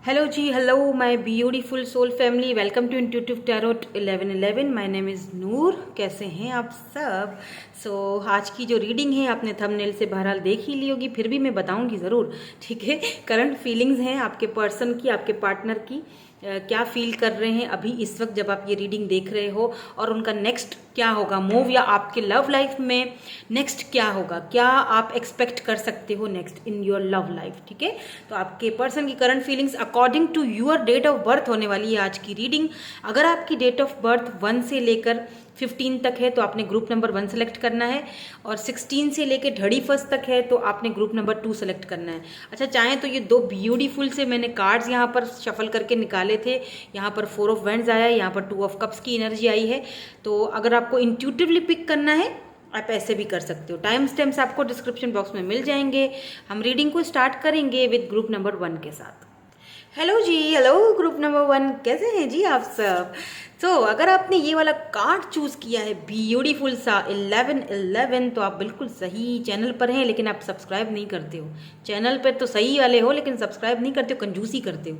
Hello ji, hello my beautiful soul family. Welcome to Intuitive Tarot 1111. My name is नूर. कैसे हैं आप सब? आज की जो रीडिंग है आपने थंबनेल से बहरहाल देख ही ली होगी, फिर भी मैं बताऊंगी ज़रूर, ठीक है। करंट फीलिंग्स हैं आपके पर्सन की, आपके पार्टनर की, क्या फील कर रहे हैं अभी इस वक्त जब आप ये रीडिंग देख रहे हो, और उनका नेक्स्ट क्या होगा मूव, या आपके लव लाइफ में नेक्स्ट क्या होगा, क्या आप एक्सपेक्ट कर सकते हो next in your love life, ठीक है। तो आपके पर्सन की current feelings according to your date of birth होने वाली है आज की रीडिंग। अगर आपकी डेट ऑफ बर्थ 1 से लेकर 15 तक है तो आपने ग्रुप नंबर 1 सेलेक्ट करना है, और 16 से लेकर 31 तक है तो आपने ग्रुप नंबर 2 सेलेक्ट करना है। अच्छा, चाहें तो ये दो ब्यूटीफुल से मैंने कार्ड्स यहाँ पर शफल करके निकाले थे। यहाँ पर 4 ऑफ वैंड्स आया है, यहाँ पर 2 ऑफ कप्स की एनर्जी आई है। तो अगर आपको इंट्यूटिवली पिक करना है आप ऐसे भी कर सकते हो। टाइम स्टैम्प्स आपको डिस्क्रिप्शन बॉक्स में मिल जाएंगे। हम रीडिंग को स्टार्ट करेंगे विद ग्रुप नंबर 1 के साथ। हेलो जी, हेलो ग्रुप नंबर 1, कैसे हैं जी आप सब? अगर आपने ये वाला कार्ड चूज किया है ब्यूटीफुल सा 1111, तो आप बिल्कुल सही चैनल पर हैं, लेकिन आप सब्सक्राइब नहीं करते हो। चैनल पर तो सही वाले हो लेकिन सब्सक्राइब नहीं करते हो, कंजूसी करते हो।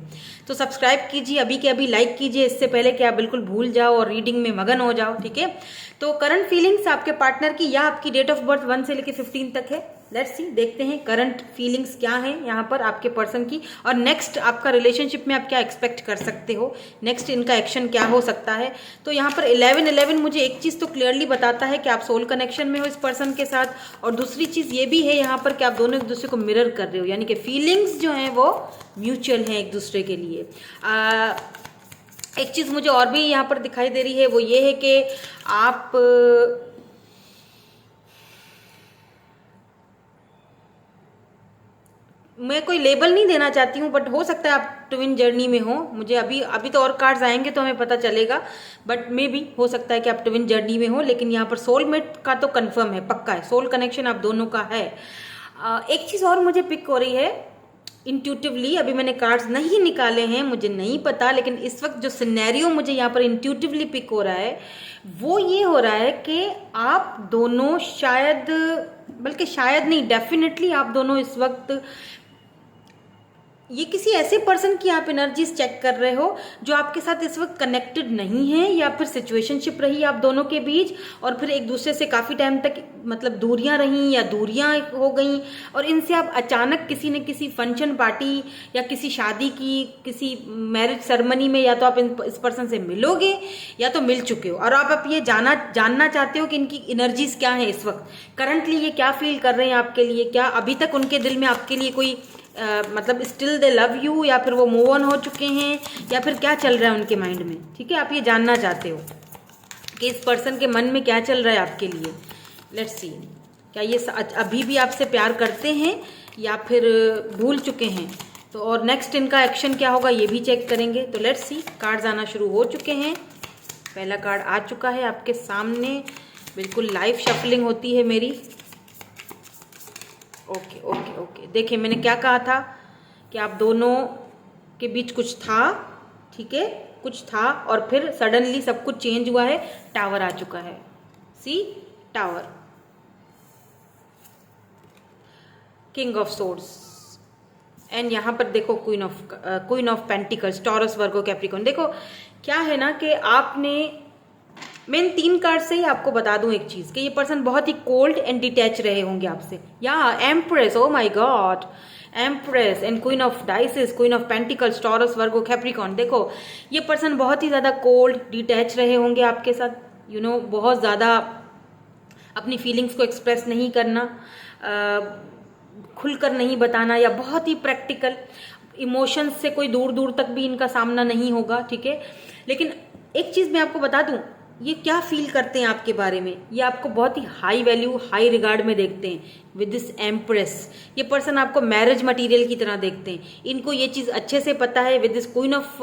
तो सब्सक्राइब कीजिए अभी के अभी, लाइक कीजिए इससे पहले कि आप बिल्कुल भूल जाओ और रीडिंग में मगन हो जाओ, ठीक है। तो करंट फीलिंग्स आपके पार्टनर की, या आपकी डेट ऑफ बर्थ 1 से लेकर 15 तक है। लेट्स सी, देखते हैं करंट फीलिंग्स क्या हैं यहाँ पर आपके पर्सन की, और नेक्स्ट आपका रिलेशनशिप में आप क्या एक्सपेक्ट कर सकते हो, नेक्स्ट इनका एक्शन क्या हो सकता है। तो यहाँ पर 1111 मुझे एक चीज़ तो क्लियरली बताता है कि आप सोल कनेक्शन में हो इस पर्सन के साथ, और दूसरी चीज़ ये भी है यहाँ पर कि आप दोनों एक दूसरे को मिरर कर रहे हो, यानी कि फीलिंग्स जो हैं वो म्यूचुअल हैं एक दूसरे के लिए। एक चीज़ मुझे और भी यहाँ पर दिखाई दे रही है, वो ये है कि आप मैं कोई लेबल नहीं देना चाहती हूँ, बट हो सकता है आप ट्विन जर्नी में हो। मुझे अभी तो और कार्ड्स आएंगे तो हमें पता चलेगा, बट मे भी हो सकता है कि आप ट्विन जर्नी में हो। लेकिन यहाँ पर सोलमेट का तो कंफर्म है, पक्का है, सोल कनेक्शन आप दोनों का है। एक चीज़ और मुझे पिक हो रही है इंट्यूटिवली, अभी मैंने कार्ड्स नहीं निकाले हैं, मुझे नहीं पता, लेकिन इस वक्त जो सिनेरियो मुझे यहाँ पर इंट्यूटिवली पिक हो रहा है वो ये हो रहा है कि आप दोनों शायद, बल्कि शायद नहीं, डेफिनेटली आप दोनों इस वक्त, ये किसी ऐसे पर्सन की आप एनर्जीज चेक कर रहे हो जो आपके साथ इस वक्त कनेक्टेड नहीं है, या फिर सिचुएशनशिप रही आप दोनों के बीच, और फिर एक दूसरे से काफ़ी टाइम तक मतलब दूरियां रहीं या दूरियां हो गई, और इनसे आप अचानक किसी न किसी फंक्शन पार्टी या किसी शादी की, किसी मैरिज सेरेमनी में, या तो आप इस पर्सन से मिलोगे या तो मिल चुके हो, और आप ये जानना चाहते हो कि इनकी एनर्जीज क्या है इस वक्त, करंटली ये क्या फील कर रहे हैं आपके लिए, क्या अभी तक उनके दिल में आपके लिए कोई मतलब स्टिल दे लव यू, या फिर वो मूव ऑन हो चुके हैं, या फिर क्या चल रहा है उनके माइंड में, ठीक है। आप ये जानना चाहते हो कि इस पर्सन के मन में क्या चल रहा है आपके लिए। लेट्स सी, क्या ये अभी भी आपसे प्यार करते हैं या फिर भूल चुके हैं, तो और नेक्स्ट इनका एक्शन क्या होगा ये भी चेक करेंगे। तो लेट्स सी, कार्ड्स आना शुरू हो चुके हैं। पहला कार्ड आ चुका है आपके सामने, बिल्कुल लाइव शफलिंग होती है मेरी। ओके ओके ओके, देखिए मैंने क्या कहा था कि आप दोनों के बीच कुछ था, ठीक है, कुछ था, और फिर सडनली सब कुछ चेंज हुआ है। टावर आ चुका है, सी tower, king of swords, and यहाँ पर देखो queen of pentacles, Taurus, Virgo, Capricorn. देखो क्या है ना कि आपने, मैं इन 3 कार्ड से ही आपको बता दूं एक चीज, कि ये पर्सन बहुत ही कोल्ड एंड डिटैच रहे होंगे आपसे। या empress, O my God, empress and queen of dices, queen of pentacles, Taurus, Virgo, Capricorn. देखो ये पर्सन बहुत ही ज्यादा कोल्ड डिटैच रहे होंगे आपके साथ, बहुत ज्यादा अपनी फीलिंग्स को एक्सप्रेस नहीं करना, खुलकर नहीं बताना, या बहुत ही प्रैक्टिकल, इमोशंस से कोई दूर दूर तक भी इनका सामना नहीं होगा, ठीक है। लेकिन एक चीज मैं आपको बता दूं, ये क्या फील करते हैं आपके बारे में, ये आपको बहुत ही हाई वैल्यू, हाई रिगार्ड में देखते हैं विद दिस एम्प्रेस। ये पर्सन आपको मैरिज मटेरियल की तरह देखते हैं, इनको ये चीज़ अच्छे से पता है with this queen of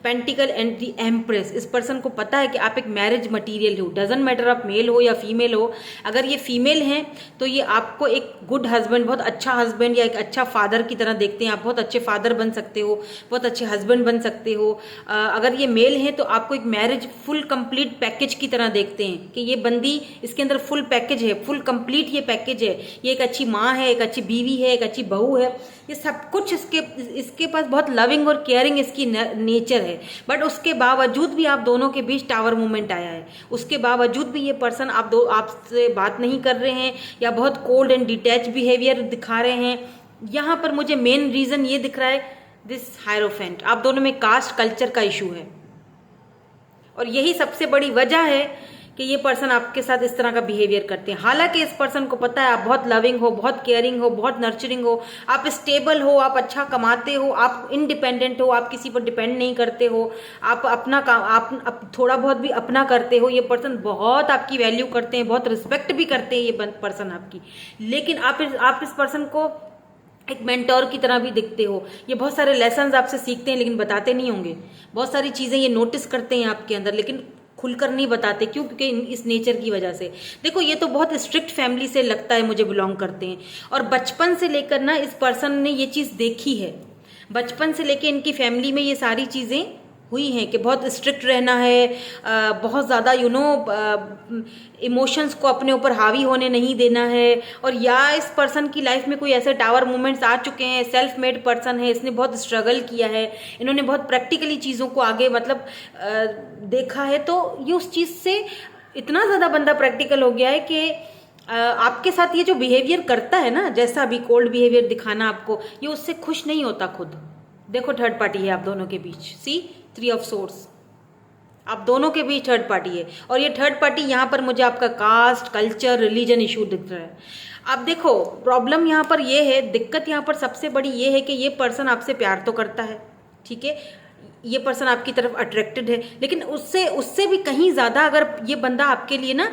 pentacle and the empress. इस पर्सन को पता है कि आप एक मैरिज मटेरियल हो, डजंट मैटर आप मेल हो या फीमेल हो। अगर ये फीमेल हैं तो ये आपको एक गुड हस्बैंड, बहुत अच्छा हस्बैंड या एक अच्छा फादर की तरह देखते हैं। आप बहुत अच्छे फादर बन सकते हो, बहुत अच्छे हस्बैंड बन सकते हो। अगर ये मेल हैं तो आपको एक मैरिज फुल कंप्लीट पैकेज की तरह देखते हैं कि ये बंदी, इसके अंदर फुल पैकेज है, फुल कंप्लीट ये पैकेज है, ये एक अच्छी माँ है, एक अच्छी बीवी है, एक अच्छी बहू है, ये सब कुछ इसके पास बहुत लविंग और केयरिंग इसकी नेचर है। बट उसके बावजूद भी आप दोनों के बीच टावर मूवमेंट आया है, उसके बावजूद भी ये पर्सन आपसे बात नहीं कर रहे हैं या बहुत कोल्ड एंड डिटैच बिहेवियर दिखा रहे हैं। यहाँ पर मुझे मेन रीजन ये दिख रहा है, दिस हायरोफेंट, आप दोनों में कास्ट कल्चर का इशू है और यही सबसे बड़ी वजह है कि ये पर्सन आपके साथ इस तरह का बिहेवियर करते हैं। हालांकि इस पर्सन को पता है आप बहुत लविंग हो, बहुत केयरिंग हो, बहुत नर्चरिंग हो, आप स्टेबल हो, आप अच्छा कमाते हो, आप इंडिपेंडेंट हो, आप किसी पर डिपेंड नहीं करते हो, आप अपना काम आप थोड़ा बहुत भी अपना करते हो। ये पर्सन बहुत आपकी वैल्यू करते हैं, बहुत रिस्पेक्ट भी करते हैं ये पर्सन आपकी। लेकिन आप इस पर्सन को एक मेंटोर की तरह भी दिखते हो। ये बहुत सारे लेसन्स आपसे सीखते हैं लेकिन बताते नहीं होंगे। बहुत सारी चीज़ें ये नोटिस करते हैं आपके अंदर लेकिन खुलकर नहीं बताते। क्यों? क्योंकि इस नेचर की वजह से। देखो, ये तो बहुत स्ट्रिक्ट फैमिली से लगता है मुझे बिलोंग करते हैं और बचपन से लेकर ना इस पर्सन ने ये चीज़ देखी है। बचपन से लेकर इनकी फैमिली में ये सारी चीज़ें हुई हैं कि बहुत स्ट्रिक्ट रहना है, बहुत ज़्यादा इमोशंस को अपने ऊपर हावी होने नहीं देना है। और या इस पर्सन की लाइफ में कोई ऐसे टावर मोमेंट्स आ चुके हैं, सेल्फ मेड पर्सन है, इसने बहुत स्ट्रगल किया है, इन्होंने बहुत प्रैक्टिकली चीज़ों को आगे देखा है। तो ये उस चीज़ से इतना ज़्यादा बंदा प्रैक्टिकल हो गया है कि आपके साथ ये जो बिहेवियर करता है ना, जैसा अभी कोल्ड बिहेवियर दिखाना आपको, ये उससे खुश नहीं होता खुद। देखो, थर्ड पार्टी है आप दोनों के बीच, सी 3 ऑफ सोर्स, आप दोनों के बीच थर्ड पार्टी है। और ये थर्ड पार्टी यहाँ पर मुझे आपका कास्ट कल्चर रिलीजन इशू दिख रहा है। अब देखो, प्रॉब्लम यहाँ पर ये है, दिक्कत यहाँ पर सबसे बड़ी ये है कि ये पर्सन आपसे प्यार तो करता है, ठीक है, ये पर्सन आपकी तरफ अट्रैक्टेड है, लेकिन उससे भी कहीं ज़्यादा अगर ये बंदा आपके लिए ना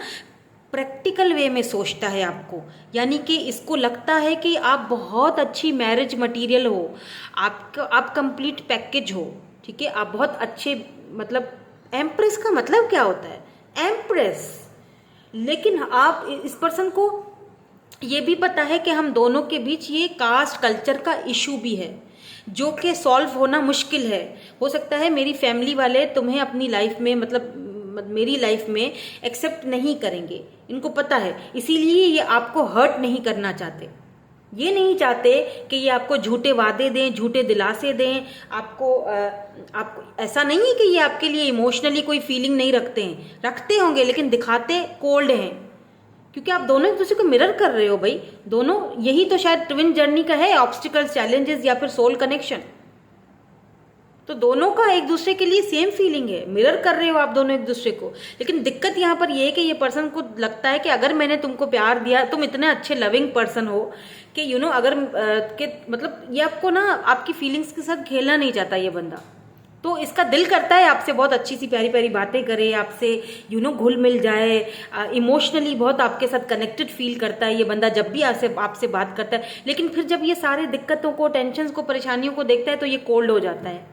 प्रैक्टिकल वे में सोचता है आपको, यानी कि इसको लगता है कि आप बहुत अच्छी मैरिज मटेरियल हो, आप कंप्लीट पैकेज हो, ठीक है, आप बहुत अच्छे, मतलब एम्प्रेस का मतलब क्या होता है? एम्प्रेस। लेकिन आप इस पर्सन को ये भी पता है कि हम दोनों के बीच ये कास्ट कल्चर का इशू भी है जो कि सॉल्व होना मुश्किल है। हो सकता है मेरी फैमिली वाले तुम्हें अपनी लाइफ में, मतलब मेरी लाइफ में एक्सेप्ट नहीं करेंगे, इनको पता है, इसीलिए ये आपको हर्ट नहीं करना चाहते। ये नहीं चाहते कि ये आपको झूठे वादे दें, झूठे दिलासे दें, आपको ऐसा नहीं है कि ये आपके लिए इमोशनली कोई फीलिंग नहीं रखते हैं, रखते होंगे, लेकिन दिखाते कोल्ड हैं, क्योंकि आप दोनों एक दूसरे को मिरर कर रहे हो भाई। दोनों, यही तो शायद ट्विन जर्नी का है, ऑब्स्टिकल्स, चैलेंजेस या फिर सोल कनेक्शन। तो दोनों का एक दूसरे के लिए सेम फीलिंग है, मिरर कर रहे हो आप दोनों एक दूसरे को। लेकिन दिक्कत यहाँ पर ये है कि ये पर्सन को लगता है कि अगर मैंने तुमको प्यार दिया, तुम इतने अच्छे लविंग पर्सन हो कि अगर मतलब ये आपको ना, आपकी फीलिंग्स के साथ खेलना नहीं चाहता ये बंदा। तो इसका दिल करता है आपसे बहुत अच्छी सी प्यारी प्यारी बातें करे, आपसे घुल मिल जाए, इमोशनली बहुत आपके साथ कनेक्टेड फील करता है ये बंदा जब भी आपसे बात करता है। लेकिन फिर जब ये सारे दिक्कतों को, टेंशन को, परेशानियों को देखता है तो ये कोल्ड हो जाता है।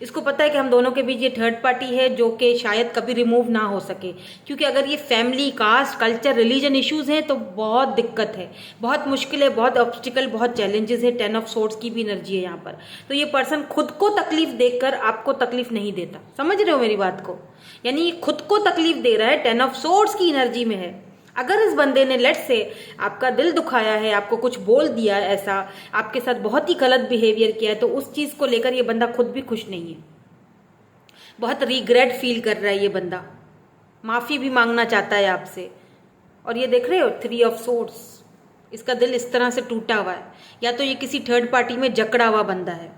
इसको पता है कि हम दोनों के बीच ये थर्ड पार्टी है जो कि शायद कभी रिमूव ना हो सके, क्योंकि अगर ये family, caste, culture, religion issues हैं तो बहुत दिक्कत है, बहुत मुश्किल है, बहुत ऑब्स्टिकल, बहुत चैलेंजेस है। 10 ऑफ सोर्ड्स की भी एनर्जी है यहाँ पर। तो ये पर्सन खुद को तकलीफ देकर आपको तकलीफ नहीं देता, समझ रहे हो मेरी बात को? यानी ये खुद को तकलीफ दे रहा है, 10 ऑफ सोर्ड्स की एनर्जी में है। अगर इस बंदे ने लेट से आपका दिल दुखाया है, आपको कुछ बोल दिया, ऐसा आपके साथ बहुत ही गलत बिहेवियर किया है, तो उस चीज़ को लेकर ये बंदा खुद भी खुश नहीं है, बहुत रिग्रेट फील कर रहा है ये बंदा, माफ़ी भी मांगना चाहता है आपसे। और ये देख रहे हो 3 ऑफ सोर्ड्स, इसका दिल इस तरह से टूटा हुआ है। या तो ये किसी थर्ड पार्टी में जकड़ा हुआ बंदा है।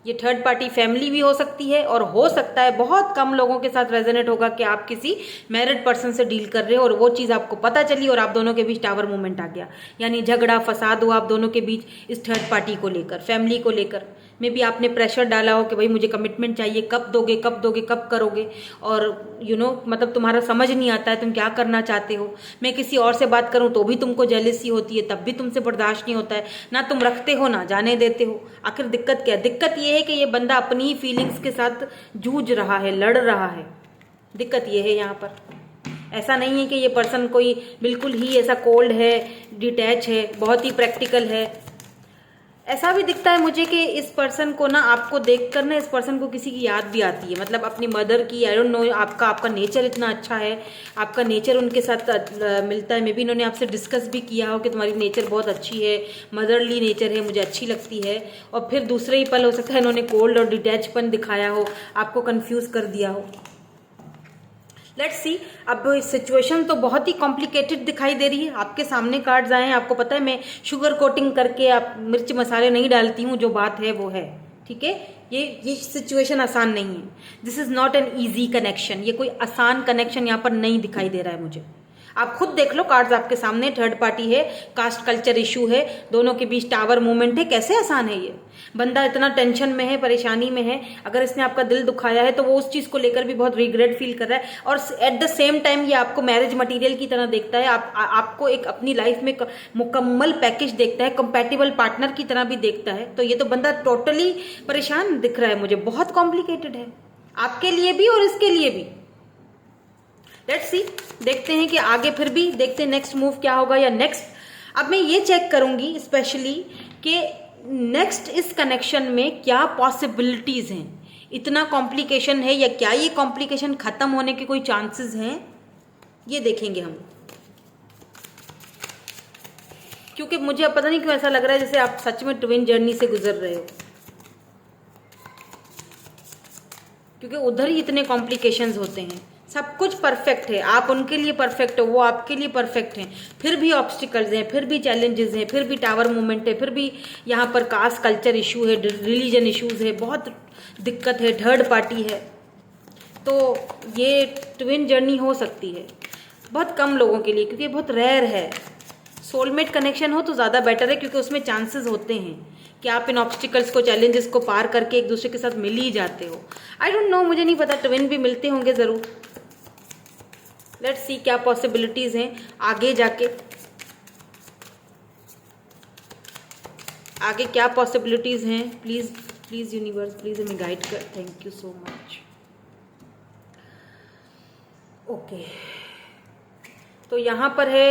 ये थर्ड पार्टी फैमिली भी हो सकती है और हो सकता है बहुत कम लोगों के साथ रेजोनेट होगा कि आप किसी मैरिड पर्सन से डील कर रहे हो और वो चीज़ आपको पता चली और आप दोनों के बीच टावर मूवमेंट आ गया, यानी झगड़ा फसाद हुआ आप दोनों के बीच इस थर्ड पार्टी को लेकर, फैमिली को लेकर। मे बी आपने प्रेशर डाला हो कि भाई मुझे कमिटमेंट चाहिए, कब दोगे, कब दोगे, कब करोगे, और मतलब तुम्हारा समझ नहीं आता है तुम क्या करना चाहते हो। मैं किसी और से बात करूं तो भी तुमको जेलसी होती है, तब भी तुमसे बर्दाश्त नहीं होता है, ना तुम रखते हो ना जाने देते हो। आखिर दिक्कत क्या है? दिक्कत ये है कि ये बंदा अपनी ही फीलिंग्स के साथ जूझ रहा है, लड़ रहा है। दिक्कत ये है यहाँ पर। ऐसा नहीं है कि ये पर्सन कोई बिल्कुल ही ऐसा कोल्ड है, डिटैच है, बहुत ही प्रैक्टिकल है। ऐसा भी दिखता है मुझे कि इस पर्सन को ना, आपको देखकर ना इस पर्सन को किसी की याद भी आती है, मतलब अपनी मदर की। आई डोंट नो, आपका नेचर इतना अच्छा है, आपका नेचर उनके साथ मिलता है। मे बी इन्होंने आपसे डिस्कस भी किया हो कि तुम्हारी नेचर बहुत अच्छी है, मदरली नेचर है, मुझे अच्छी लगती है। और फिर दूसरे ही पल हो सकता है इन्होंने कोल्ड और डिटैचपन दिखाया हो, आपको कंफ्यूज कर दिया हो। Let's see. अब सिचुएशन तो बहुत ही कॉम्प्लिकेटेड दिखाई दे रही है। आपके सामने कार्ड्स आए हैं, आपको पता है मैं शुगर कोटिंग करके आप मिर्च मसाले नहीं डालती हूँ, जो बात है वो है, ठीक है। ये सिचुएशन आसान नहीं है। This is not an easy connection. ये कोई आसान कनेक्शन यहाँ पर नहीं दिखाई दे रहा है मुझे। आप खुद देख लो, कार्ड्स आपके सामने, थर्ड पार्टी है, कास्ट कल्चर इशू है, दोनों के बीच टावर मूवमेंट है। कैसे आसान है ये? बंदा इतना टेंशन में है, परेशानी में है, अगर इसने आपका दिल दुखाया है तो वो उस चीज को लेकर भी बहुत रिग्रेट फील कर रहा है, और एट द सेम टाइम ये आपको मैरिज मटेरियल की तरह देखता है। आपको एक अपनी लाइफ में मुकम्मल पैकेज देखता है, कंपैटिबल पार्टनर की तरह भी देखता है। तो ये तो बंदा टोटली परेशान दिख रहा है मुझे, बहुत कॉम्प्लिकेटेड है आपके लिए भी और इसके लिए भी। लेट्स सी, देखते हैं कि आगे फिर भी देखते हैं नेक्स्ट मूव क्या होगा। या नेक्स्ट, अब मैं ये चेक करूंगी स्पेशली कि नेक्स्ट इस कनेक्शन में क्या पॉसिबिलिटीज हैं। इतना कॉम्प्लिकेशन है या क्या ये कॉम्प्लिकेशन खत्म होने के कोई चांसेस हैं, ये देखेंगे हम। क्योंकि मुझे अब पता नहीं क्यों ऐसा लग रहा है जैसे आप सच में ट्विन जर्नी से गुजर रहे हो, क्योंकि उधर ही इतने कॉम्प्लिकेशंस होते हैं। सब कुछ परफेक्ट है, आप उनके लिए परफेक्ट हो, वो आपके लिए परफेक्ट हैं, फिर भी ऑब्स्टिकल्स हैं, फिर भी चैलेंजेस हैं, फिर भी टावर मूवमेंट है, फिर भी यहाँ पर कास्ट कल्चर इशू है, रिलीजन इश्यूज है, बहुत दिक्कत है, थर्ड पार्टी है। तो ये ट्विन जर्नी हो सकती है बहुत कम लोगों के लिए, क्योंकि बहुत रेयर है। सोलमेट कनेक्शन हो तो ज़्यादा बेटर है, क्योंकि उसमें चांसेस होते हैं कि आप इन ऑब्स्टिकल्स को, चैलेंजेस को पार करके एक दूसरे के साथ मिल ही जाते हो। आई डोंट नो, मुझे नहीं पता, ट्विन भी मिलते होंगे ज़रूर। लेट्स सी क्या पॉसिबिलिटीज हैं आगे जाके, आगे क्या पॉसिबिलिटीज हैं। प्लीज प्लीज यूनिवर्स, प्लीज हमें गाइड कर। Thank you so much. Okay, तो यहां पर है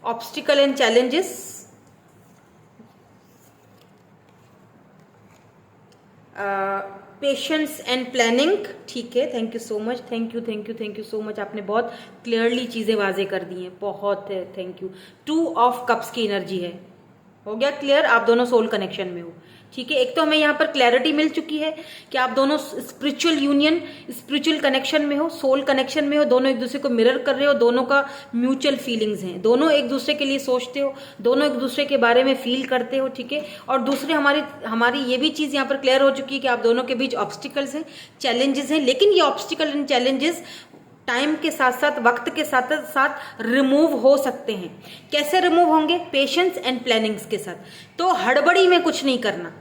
obstacle and challenges, patience and planning. ठीक है, thank you so much, thank you thank you thank you so much. आपने बहुत क्लियरली चीज़ें वाजे कर दी हैं, बहुत है, थैंक यू। 2 ऑफ कप्स की एनर्जी है, हो गया क्लियर, आप दोनों सोल कनेक्शन में हो। ठीक है, एक तो हमें यहाँ पर क्लैरिटी मिल चुकी है कि आप दोनों स्पिरिचुअल यूनियन, स्पिरिचुअल कनेक्शन में हो, सोल कनेक्शन में हो, दोनों एक दूसरे को मिरर कर रहे हो, दोनों का म्यूचुअल फीलिंग्स हैं, दोनों एक दूसरे के लिए सोचते हो, दोनों एक दूसरे के बारे में फील करते हो। ठीक है, और दूसरे हमारी ये भी चीज़ यहाँ पर क्लियर हो चुकी है कि आप दोनों के बीच ऑब्स्टिकल्स हैं, चैलेंजेस हैं, लेकिन ये ऑब्स्टिकल एंड चैलेंजेस टाइम के साथ साथ, वक्त के साथ साथ रिमूव हो सकते हैं। कैसे रिमूव होंगे? पेशेंस एंड प्लानिंग्स के साथ। तो हड़बड़ी में कुछ नहीं करना,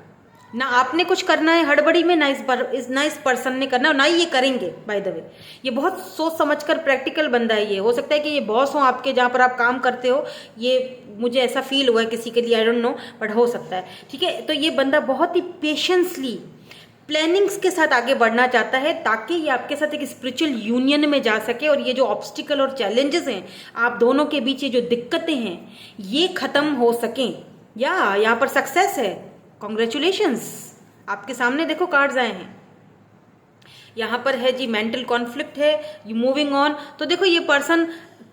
ना आपने कुछ करना है हड़बड़ी में, ना इस पर्सन ने करना, ना ही ये करेंगे। बाय द वे, ये बहुत सोच समझकर प्रैक्टिकल बंदा है। ये हो सकता है कि ये बॉस हो आपके, जहाँ पर आप काम करते हो, ये मुझे ऐसा फील हुआ है किसी के लिए, आई डोंट नो, बट हो सकता है। ठीक है, तो ये बंदा बहुत ही पेशेंसली प्लानिंग्स के साथ आगे बढ़ना चाहता है, ताकि ये आपके साथ एक स्पिरिचुअल यूनियन में जा सके, और ये जो ऑब्स्टिकल और चैलेंजेस हैं आप दोनों के बीच, ये जो दिक्कतें हैं, ये खत्म हो सकें। या यहाँ पर सक्सेस है, कॉन्ग्रेचुलेशंस। आपके सामने देखो कार्ड्स आए हैं, यहाँ पर है जी मेंटल कॉन्फ्लिक्ट है, मूविंग ऑन। तो देखो ये पर्सन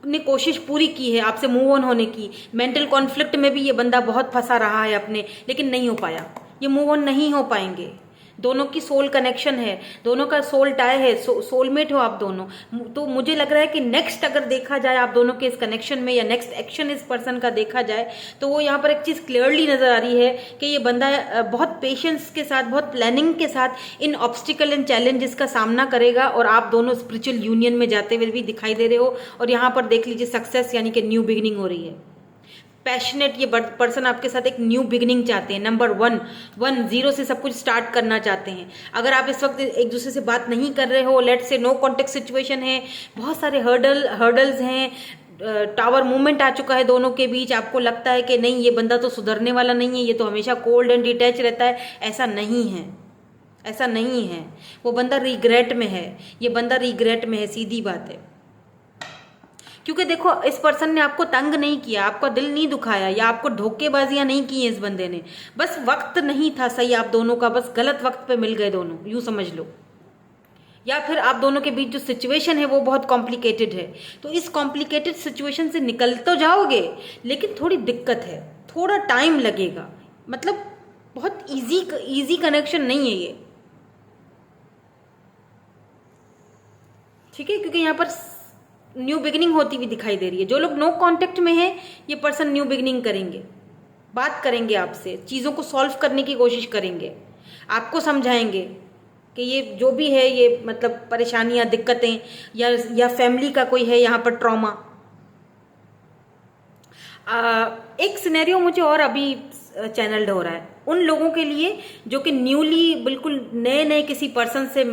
ने कोशिश पूरी की है आपसे मूव ऑन होने की। मेंटल कॉन्फ्लिक्ट में भी ये बंदा बहुत फंसा रहा है अपने, लेकिन नहीं हो पाया, ये मूव ऑन नहीं हो पाएंगे। दोनों की सोल कनेक्शन है, दोनों का सोल टाई है, सोलमेट हो आप दोनों। तो मुझे लग रहा है कि नेक्स्ट अगर देखा जाए आप दोनों के इस कनेक्शन में, या नेक्स्ट एक्शन इस पर्सन का देखा जाए, तो वो यहाँ पर एक चीज़ क्लियरली नजर आ रही है कि ये बंदा बहुत पेशेंस के साथ, बहुत प्लानिंग के साथ इन ऑब्स्टिकल एंड चैलेंजेस का सामना करेगा, और आप दोनों स्पिरिचुअल यूनियन में जाते हुए भी दिखाई दे रहे हो। और यहाँ पर देख लीजिए सक्सेस, यानी कि न्यू बिगिनिंग हो रही है। पैशनेट ये पर्सन आपके साथ एक न्यू बिगिनिंग चाहते हैं, नंबर 1 0 से सब कुछ स्टार्ट करना चाहते हैं। अगर आप इस वक्त एक दूसरे से बात नहीं कर रहे हो, लेट से नो कॉन्टेक्ट सिचुएशन है, बहुत सारे हर्डल्स हैं, टावर मूवमेंट आ चुका है दोनों के बीच, आपको लगता है कि नहीं ये बंदा तो सुधरने वाला नहीं है, ये तो हमेशा कोल्ड एंड डिटैच रहता है, ऐसा नहीं है, ऐसा नहीं है। वो बंदा रिग्रेट में है, ये बंदा रिग्रेट में है, सीधी बात है। क्योंकि देखो इस पर्सन ने आपको तंग नहीं किया, आपका दिल नहीं दुखाया, या आपको धोखेबाजियां नहीं की हैं इस बंदे ने, बस वक्त नहीं था सही आप दोनों का, बस गलत वक्त पे मिल गए दोनों, यूं समझ लो। या फिर आप दोनों के बीच जो सिचुएशन है वो बहुत कॉम्प्लिकेटेड है, तो इस कॉम्प्लिकेटेड सिचुएशन से निकल तो जाओगे, लेकिन थोड़ी दिक्कत है, थोड़ा टाइम लगेगा, मतलब बहुत इजी कनेक्शन नहीं है ये, ठीक है। क्योंकि यहाँ पर न्यू बिगिनिंग होती हुई दिखाई दे रही है। जो लोग नो कांटेक्ट में है, ये पर्सन न्यू बिगिनिंग करेंगे, बात करेंगे आपसे, चीज़ों को सॉल्व करने की कोशिश करेंगे, आपको समझाएंगे कि ये जो भी है ये मतलब परेशानियां, दिक्कतें, या फैमिली का कोई है यहाँ पर ट्रॉमा। एक सिनेरियो मुझे और अभी चैनल्ड हो रहा है उन लोगों के लिए जो कि न्यूली बिल्कुल नए नए किसी पर्सन से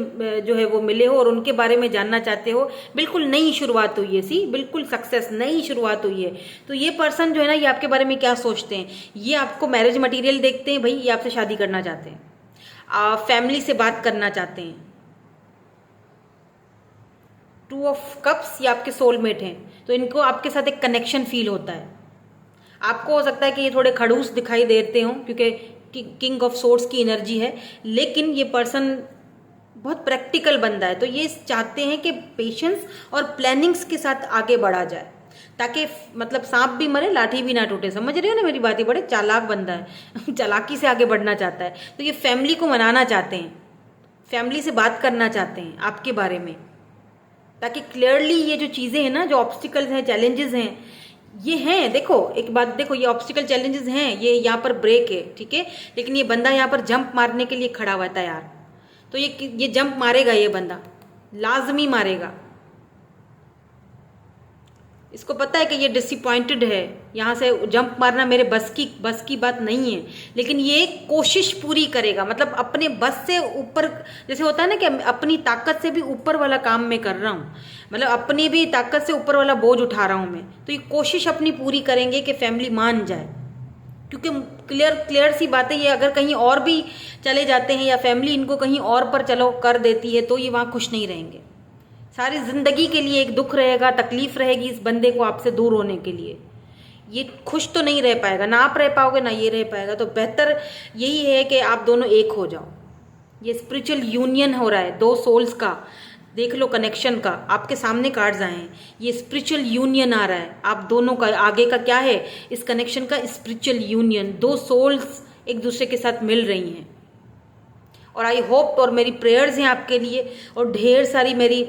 जो है वो मिले हो और उनके बारे में जानना चाहते हो, बिल्कुल नई शुरुआत हुई है, सी बिल्कुल सक्सेस, नई शुरुआत हुई है। तो ये पर्सन जो है ना, ये आपके बारे में क्या सोचते हैं, ये आपको मैरिज मटेरियल देखते हैं भाई, ये आपसे शादी करना चाहते हैं, फैमिली से बात करना चाहते हैं। 2 ऑफ कप्स ये आपके सोलमेट हैं, तो इनको आपके साथ एक कनेक्शन फील होता है। आपको हो सकता है कि ये थोड़े खड़ूस दिखाई देते हों क्योंकि किंग ऑफ सोर्ड्स की एनर्जी है, लेकिन ये पर्सन बहुत प्रैक्टिकल बंदा है, तो ये चाहते हैं कि पेशेंस और प्लानिंग्स के साथ आगे बढ़ा जाए, ताकि मतलब सांप भी मरे लाठी भी ना टूटे, समझ रहे हो ना मेरी बात। ये बड़े चालाक बंदा है चालाकी से आगे बढ़ना चाहता है। तो ये फैमिली को मनाना चाहते हैं, फैमिली से बात करना चाहते हैं आपके बारे में, ताकि क्लियरली ये जो चीज़ें हैं ना, जो ऑब्स्टिकल्स हैं, चैलेंजेस हैं, ये हैं। देखो एक बात देखो, ये ऑब्स्टिकल चैलेंजेस हैं, ये यहाँ पर ब्रेक है, ठीक है, लेकिन ये बंदा यहाँ पर जंप मारने के लिए खड़ा हुआ है तैयार। तो ये जंप मारेगा, ये बंदा लाजमी मारेगा। इसको पता है कि ये डिसअपॉइंटेड है, यहाँ से जंप मारना मेरे बस की बात नहीं है, लेकिन ये कोशिश पूरी करेगा, मतलब अपने बस से ऊपर, जैसे होता है ना कि अपनी ताकत से भी ऊपर वाला काम मैं कर रहा हूँ, मतलब अपनी भी ताकत से ऊपर वाला बोझ उठा रहा हूँ मैं। तो ये कोशिश अपनी पूरी करेंगे कि फैमिली मान जाए, क्योंकि क्लियर सी बात है, ये अगर कहीं और भी चले जाते हैं या फैमिली इनको कहीं और पर चलो कर देती है, तो ये वहाँ खुश नहीं रहेंगे। सारी जिंदगी के लिए एक दुख रहेगा, तकलीफ रहेगी इस बंदे को आपसे दूर होने के लिए। ये खुश तो नहीं रह पाएगा, ना आप रह पाओगे ना ये रह पाएगा। तो बेहतर यही है कि आप दोनों एक हो जाओ। ये स्पिरिचुअल यूनियन हो रहा है 2 सोल्स का, देख लो कनेक्शन का, आपके सामने कार्ड्स आए हैं, ये स्पिरिचुअल यूनियन आ रहा है आप दोनों का। आगे का क्या है इस कनेक्शन का, स्पिरिचुअल यूनियन, 2 सोल्स एक दूसरे के साथ मिल रही हैं। और आई होप, और मेरी प्रेयर्स हैं आपके लिए, और ढेर सारी मेरी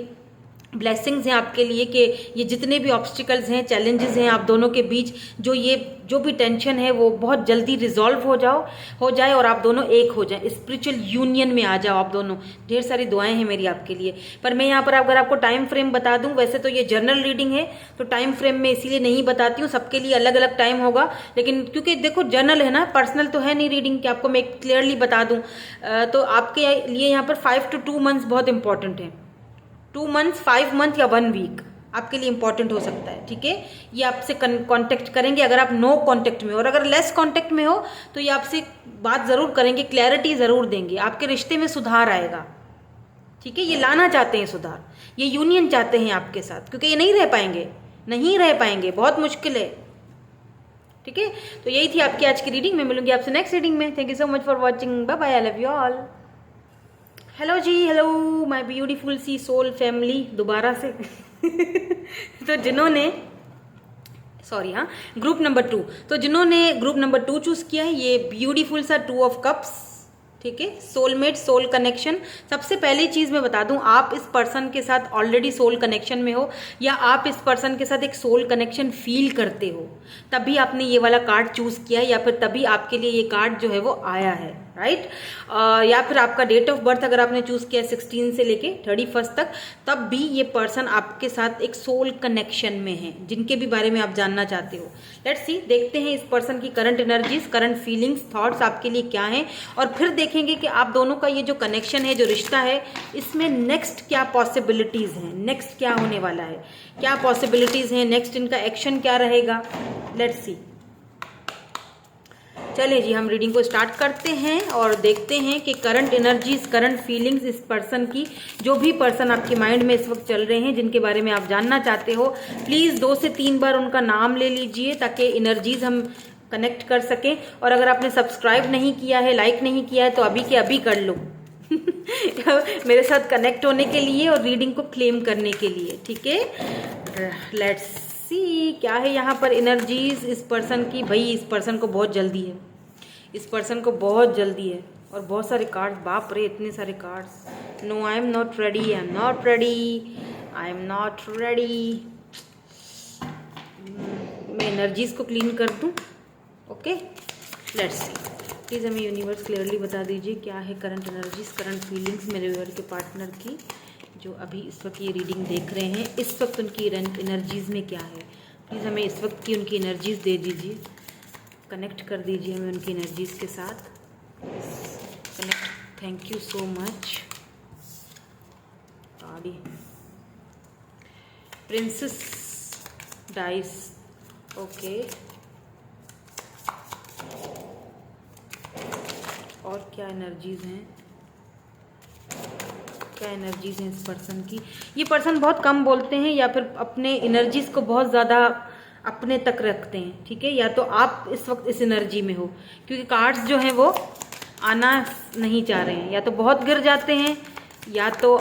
ब्लेसिंग्स हैं आपके लिए कि ये जितने भी ऑब्स्टिकल्स हैं, चैलेंजेस हैं आप दोनों के बीच, जो भी टेंशन है वो बहुत जल्दी रिजॉल्व हो जाए और आप दोनों एक हो जाए, स्पिरिचुअल यूनियन में आ जाओ आप दोनों। ढेर सारी दुआएं हैं मेरी आपके लिए। पर मैं यहाँ पर अगर आपको टाइम फ्रेम बता दूं, वैसे तो ये जर्नल रीडिंग है तो टाइम फ्रेम में इसीलिए नहीं बताती हूँ, सबके लिए अलग अलग टाइम होगा, लेकिन क्योंकि देखो जर्नल है ना, पर्सनल तो है नहीं रीडिंग कि आपको मैं क्लियरली बता दूँ। तो आपके लिए यहाँ पर 5 to 2 months बहुत इंपॉर्टेंट है। 2 months, 5 month या 1 week आपके लिए इंपॉर्टेंट हो सकता है, ठीक है। ये आपसे कांटेक्ट करेंगे अगर आप नो कांटेक्ट में हो, और अगर लेस कांटेक्ट में हो तो ये आपसे बात ज़रूर करेंगे, क्लैरिटी ज़रूर देंगे, आपके रिश्ते में सुधार आएगा, ठीक है। ये लाना चाहते हैं सुधार, ये यूनियन चाहते हैं आपके साथ, क्योंकि ये नहीं रह पाएंगे, बहुत मुश्किल है, ठीक है। तो यही थी आपकी आज की रीडिंग। मैं मिलूंगी आपसे नेक्स्ट रीडिंग में। Thank you so much for watching, bye bye, I love you all. Hello जी, hello my beautiful sea soul family दोबारा से तो जिन्होंने ग्रुप नंबर 2, तो जिन्होंने ग्रुप नंबर 2 चूज किया है, ये ब्यूटीफुल सा 2 of cups, ठीक है, सोलमेट, सोल कनेक्शन। सबसे पहली चीज मैं बता दूं, आप इस पर्सन के साथ ऑलरेडी सोल कनेक्शन में हो, या आप इस पर्सन के साथ एक सोल कनेक्शन फील करते हो, तभी आपने ये वाला कार्ड चूज किया है, या फिर तभी आपके लिए ये कार्ड जो है वो आया है, राइट। या फिर आपका डेट ऑफ बर्थ अगर आपने चूज किया 16 से लेके 31 तक, तब भी ये पर्सन आपके साथ एक सोल कनेक्शन में है, जिनके भी बारे में आप जानना चाहते हो। लेट्स सी, देखते हैं इस पर्सन की current energies, current feelings, thoughts आपके लिए क्या हैं, और फिर देखेंगे कि आप दोनों का ये जो कनेक्शन है, जो रिश्ता है, इसमें नेक्स्ट क्या पॉसिबिलिटीज हैं, नेक्स्ट क्या होने वाला है, क्या पॉसिबिलिटीज हैं, नेक्स्ट इनका एक्शन क्या रहेगा। लेट्स सी, चलिए जी, हम रीडिंग को स्टार्ट करते हैं और देखते हैं कि करंट एनर्जीज, करंट फीलिंग्स इस पर्सन की, जो भी पर्सन आपके माइंड में इस वक्त चल रहे हैं, जिनके बारे में आप जानना चाहते हो, प्लीज़ 2 से 3 बार उनका नाम ले लीजिए ताकि एनर्जीज हम कनेक्ट कर सकें। और अगर आपने सब्सक्राइब नहीं किया है, लाइक नहीं किया है, तो अभी के अभी कर लो मेरे साथ कनेक्ट होने के लिए और रीडिंग को क्लेम करने के लिए, ठीक है। लेट्स सी क्या है यहाँ पर एनर्जीज इस पर्सन की। भाई इस पर्सन को बहुत जल्दी है, इस पर्सन को बहुत जल्दी है। और बहुत सारे कार्ड्स, बाप रे इतने सारे cards. No I am not ready, I am not ready, I am not ready. मैं एनर्जीज को क्लीन कर दूँ। Okay, let's see. प्लीज़ हमें यूनिवर्स क्लियरली बता दीजिए क्या है करंट एनर्जीज, करंट फीलिंग्स मेरे व्यूअर के पार्टनर की, जो अभी इस वक्त ये रीडिंग देख रहे हैं। इस वक्त उनकी एनर्जीज में क्या है, प्लीज़ हमें इस वक्त की उनकी एनर्जीज दे दीजिए, कनेक्ट कर दीजिए हमें उनकी एनर्जीज के साथ। Connect, thank you so much. Princess dice, okay. और क्या एनर्जीज हैं, क्या एनर्जीज हैं इस पर्सन की। ये पर्सन बहुत कम बोलते हैं या फिर अपने एनर्जीज को बहुत ज़्यादा अपने तक रखते हैं, ठीक है। या तो आप इस वक्त इस एनर्जी में हो, क्योंकि कार्ड्स जो हैं वो आना नहीं चाह रहे हैं, या तो बहुत गिर जाते हैं या तो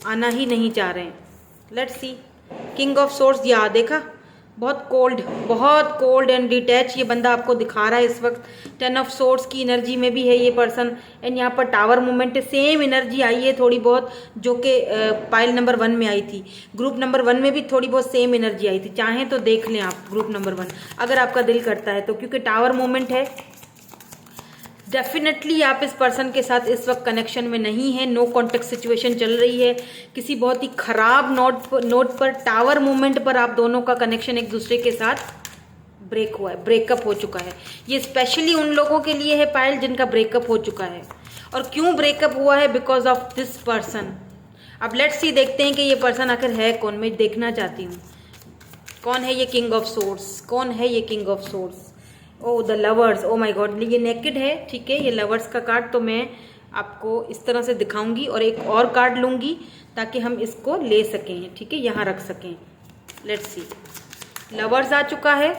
आना ही नहीं चाह रहे हैं। Let's see. King of source, या देखा, बहुत कोल्ड एंड डिटैच ये बंदा आपको दिखा रहा है इस वक्त। 10 ऑफ सोर्स की एनर्जी में भी है ये पर्सन। एंड यहाँ पर टावर मूवमेंट, सेम एनर्जी आई है थोड़ी बहुत, जो कि पाइल नंबर 1 में आई थी। ग्रुप नंबर 1 में भी थोड़ी बहुत सेम एनर्जी आई थी। चाहें तो देख लें आप ग्रुप नंबर 1, अगर आपका दिल करता है तो, क्योंकि टावर मूवमेंट है। डेफिनेटली आप इस पर्सन के साथ इस वक्त कनेक्शन में नहीं है। नो कॉन्टेक्ट सिचुएशन चल रही है, किसी बहुत ही खराब नोट पर टावर मूवमेंट पर आप दोनों का कनेक्शन एक दूसरे के साथ ब्रेक हुआ है, ब्रेकअप हो चुका है। ये स्पेशली उन लोगों के लिए है पायल जिनका ब्रेकअप हो चुका है। और क्यों ब्रेकअप हुआ है, बिकॉज ऑफ दिस पर्सन। अब लेट्स सी, देखते हैं कि ये पर्सन आखिर है कौन। मैं देखना चाहती हूँ कौन है ये किंग ऑफ सोर्स, कौन है ये king of source. Oh the lovers, oh my god, ये नेकेड है, ठीक है। ये लवर्स का कार्ड तो मैं आपको इस तरह से दिखाऊंगी और एक और कार्ड लूंगी ताकि हम इसको ले सकें, ठीक है, यहाँ रख सकें। लेट्स सी, लवर्स आ चुका है,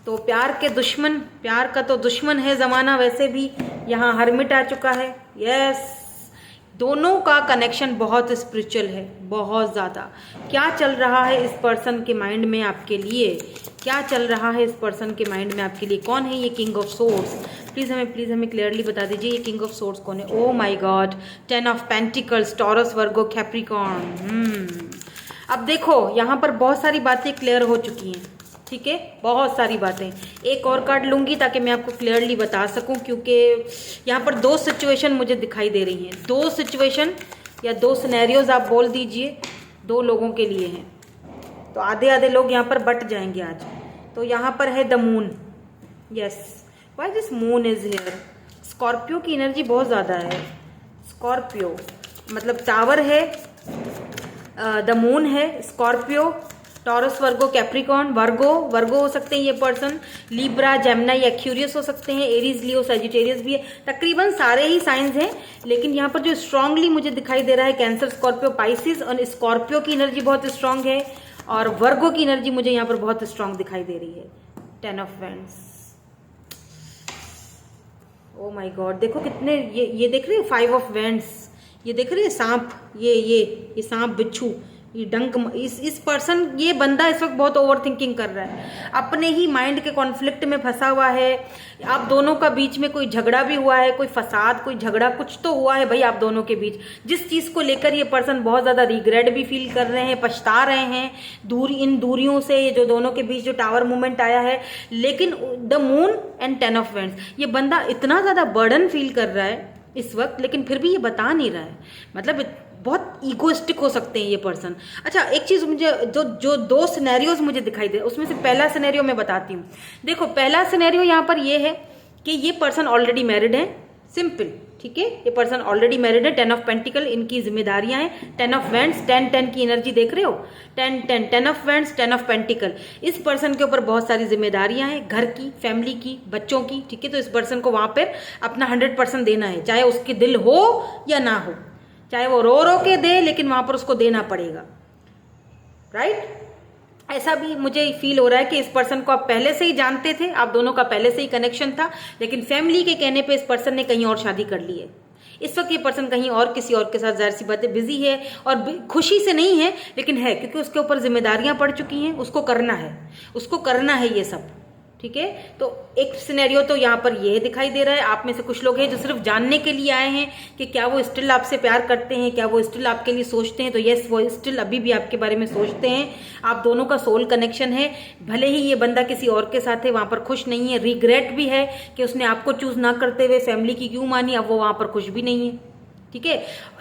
तो प्यार के दुश्मन, प्यार का तो दुश्मन है ज़माना वैसे भी। यहाँ हर्मिट आ चुका है, यस। दोनों का कनेक्शन बहुत स्पिरिचुअल है, बहुत ज़्यादा। क्या चल रहा है इस पर्सन के माइंड में आपके लिए, क्या चल रहा है इस पर्सन के माइंड में आपके लिए। कौन है ये किंग ऑफ सोर्स, प्लीज़ हमें क्लियरली बता दीजिए ये किंग ऑफ सोर्स कौन है। ओ my God, 10 of pentacles, Taurus, Virgo, Capricorn. अब देखो यहाँ पर बहुत सारी बातें क्लियर हो चुकी हैं, ठीक है, बहुत सारी बातें। एक और कार्ड लूंगी ताकि मैं आपको क्लियरली बता सकूं, क्योंकि यहाँ पर 2 सिचुएशन मुझे दिखाई दे रही हैं। 2 सिचुएशन या 2 सिनेरियोज आप बोल दीजिए, 2 लोगों के लिए हैं, तो आधे आधे लोग यहाँ पर बट जाएंगे आज। तो यहाँ पर है the moon, yes. Why this moon is here. Scorpio की एनर्जी बहुत ज़्यादा है। स्कॉर्पियो मतलब टावर है, द मून है, स्कॉर्पियो, टॉरस, वर्गो, कैप्रिकॉर्न। वर्गो हो सकते हैं ये पर्सन, लिब्रा, जेमिनी, एक्यूरियस हो सकते हैं, एरीज, लियो, सजिटेरियस भी है। तकरीबन सारे ही साइंस हैं, लेकिन यहाँ पर जो स्ट्रांगली मुझे दिखाई दे रहा है कैंसर, स्कॉर्पियो, पाइसिस। और स्कॉर्पियो की एनर्जी बहुत स्ट्रांग है और वर्गो की एनर्जी मुझे यहाँ पर बहुत स्ट्रांग दिखाई दे रही है। 10 of wands, O my God, देखो कितने, ये देख रहे हैं 5 ऑफ वैंड्स, ये देख रहे हैं सांप, ये सांप, बिच्छू, ये डंक। इस पर्सन, ये बंदा इस वक्त बहुत ओवर थिंकिंग कर रहा है, अपने ही माइंड के कॉन्फ्लिक्ट में फंसा हुआ है। आप दोनों का बीच में कोई झगड़ा भी हुआ है, कोई फसाद, कोई झगड़ा, कुछ तो हुआ है भाई आप दोनों के बीच, जिस चीज़ को लेकर ये पर्सन बहुत ज़्यादा रिग्रेट भी फील कर रहे हैं, पछता रहे हैं। इन दूरियों से ये जो दोनों के बीच जो टावर मूवमेंट आया है, लेकिन the moon and 10 of wands, ये बंदा इतना ज़्यादा बर्डन फील कर रहा है इस वक्त, लेकिन फिर भी ये बता नहीं रहा है। मतलब बहुत ईगोइस्टिक हो सकते हैं ये पर्सन। अच्छा, एक चीज़ मुझे जो 2 सिनेरियोज मुझे दिखाई दे, उसमें से पहला सिनेरियो मैं बताती हूँ। देखो, पहला सिनेरियो यहाँ पर ये है कि ये पर्सन ऑलरेडी मैरिड है, सिंपल, ठीक है। ये पर्सन ऑलरेडी मैरिड है, 10 ऑफ पेंटिकल इनकी जिम्मेदारियां हैं, 10 ऑफ वेंड्स, 10 की एनर्जी देख रहे हो, 10 ऑफ वेंड्स, 10 ऑफ पेंटिकल। इस पर्सन के ऊपर बहुत सारी जिम्मेदारियां हैं, घर की, फैमिली की, बच्चों की, ठीक है। तो इस पर्सन को वहां पर अपना 100% देना है, चाहे उसके दिल हो या ना हो, चाहे वो रो रो के दे, लेकिन वहां पर उसको देना पड़ेगा, राइट। ऐसा भी मुझे फील हो रहा है कि इस पर्सन को आप पहले से ही जानते थे, आप दोनों का पहले से ही कनेक्शन था, लेकिन फैमिली के कहने पे इस पर्सन ने कहीं और शादी कर ली है। इस वक्त ये पर्सन कहीं और किसी और के साथ, जाहिर सी बात है, बिजी है, और खुशी से नहीं है, लेकिन है, क्योंकि उसके ऊपर जिम्मेदारियां पड़ चुकी हैं, उसको करना है, उसको करना है ये सब, ठीक है। तो एक सिनेरियो तो यहाँ पर ये दिखाई दे रहा है। आप में से कुछ लोग हैं जो सिर्फ जानने के लिए आए हैं कि क्या वो स्टिल आपसे प्यार करते हैं, क्या वो स्टिल आपके लिए सोचते हैं। तो यस, वो स्टिल अभी भी आपके बारे में सोचते हैं। आप दोनों का सोल कनेक्शन है, भले ही ये बंदा किसी और के साथ है, वहां पर खुश नहीं है, रिग्रेट भी है कि उसने आपको चूज ना करते हुए फैमिली की क्यों मानी, अब वो वहां पर खुश भी नहीं है, ठीक है।